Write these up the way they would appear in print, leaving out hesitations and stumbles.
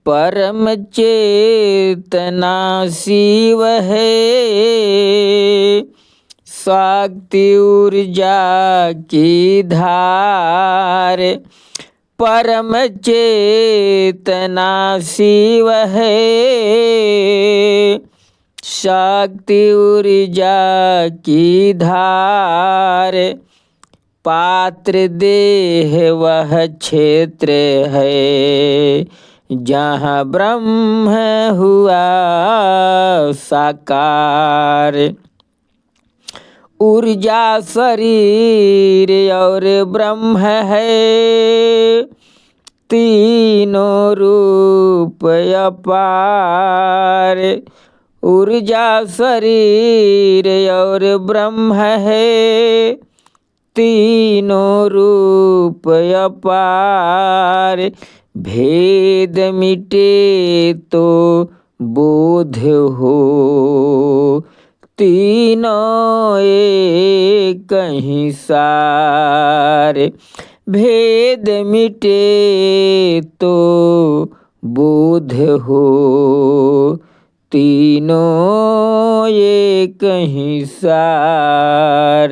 परम चेतना शिव है, शक्ति ऊर्जा की धार। परम चेतना शिव है, शक्ति ऊर्जा की धार। पात्र देह वह क्षेत्र है, जहाँ ब्रह्म हुआ साकार। ऊर्जा शरीर और ब्रह्म है, तीनों रूप अपार। ऊर्जा शरीर और ब्रह्म है, तीनों रूप अपार। भेद मिटे तो बोध हो, तीनों एक ही सार। भेद मिटे तो बोध हो, तीनों एक ही सार।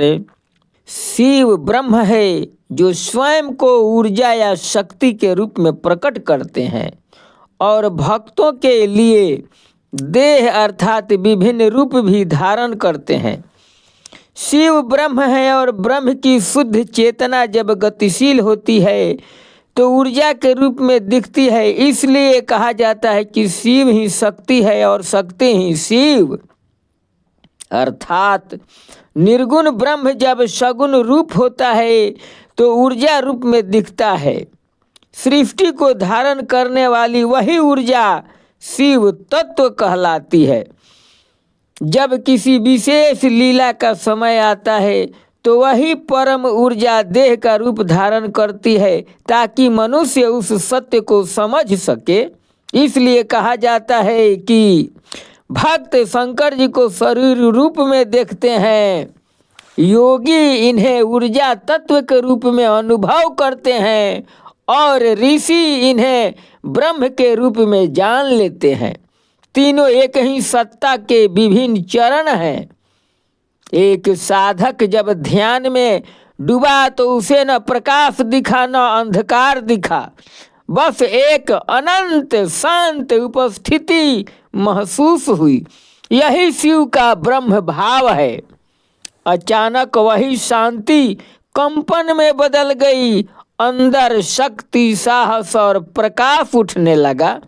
शिव ब्रह्म है जो स्वयं को ऊर्जा या शक्ति के रूप में प्रकट करते हैं और भक्तों के लिए देह अर्थात विभिन्न रूप भी धारण करते हैं। शिव ब्रह्म है और ब्रह्म की शुद्ध चेतना जब गतिशील होती है तो ऊर्जा के रूप में दिखती है। इसलिए कहा जाता है कि शिव ही शक्ति है और शक्ति ही शिव। अर्थात निर्गुण ब्रह्म जब सगुण रूप होता है तो ऊर्जा रूप में दिखता है। सृष्टि को धारण करने वाली वही ऊर्जा शिव तत्व कहलाती है। जब किसी विशेष लीला का समय आता है तो वही परम ऊर्जा देह का रूप धारण करती है ताकि मनुष्य उस सत्य को समझ सके। इसलिए कहा जाता है कि भक्त शंकर जी को शरीर रूप में देखते हैं, योगी इन्हें ऊर्जा तत्व के रूप में अनुभव करते हैं और ऋषि इन्हें ब्रह्म के रूप में जान लेते हैं। तीनों एक ही सत्ता के विभिन्न चरण हैं। एक साधक जब ध्यान में डूबा तो उसे न प्रकाश दिखा न अंधकार दिखा, बस एक अनंत शांत उपस्थिति महसूस हुई। यही शिव का ब्रह्म भाव है। अचानक वही शांति कंपन में बदल गई, अंदर शक्ति साहस और प्रकाश उठने लगा।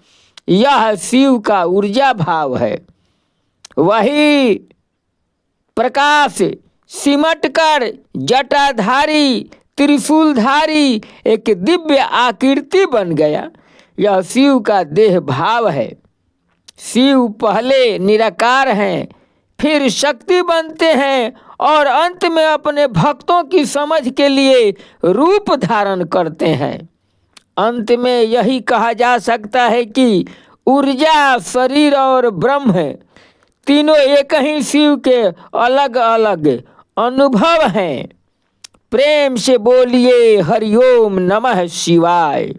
यह शिव का ऊर्जा भाव है। वही प्रकाश सिमट कर जटाधारी त्रिशूलधारी एक दिव्य आकृति बन गया। यह शिव का देह भाव है। शिव पहले निराकार हैं, फिर शक्ति बनते हैं और अंत में अपने भक्तों की समझ के लिए रूप धारण करते हैं। अंत में यही कहा जा सकता है कि ऊर्जा शरीर और ब्रह्म तीनों एक ही शिव के अलग अलग अनुभव हैं। प्रेम से बोलिए हरिओम नमः शिवाय।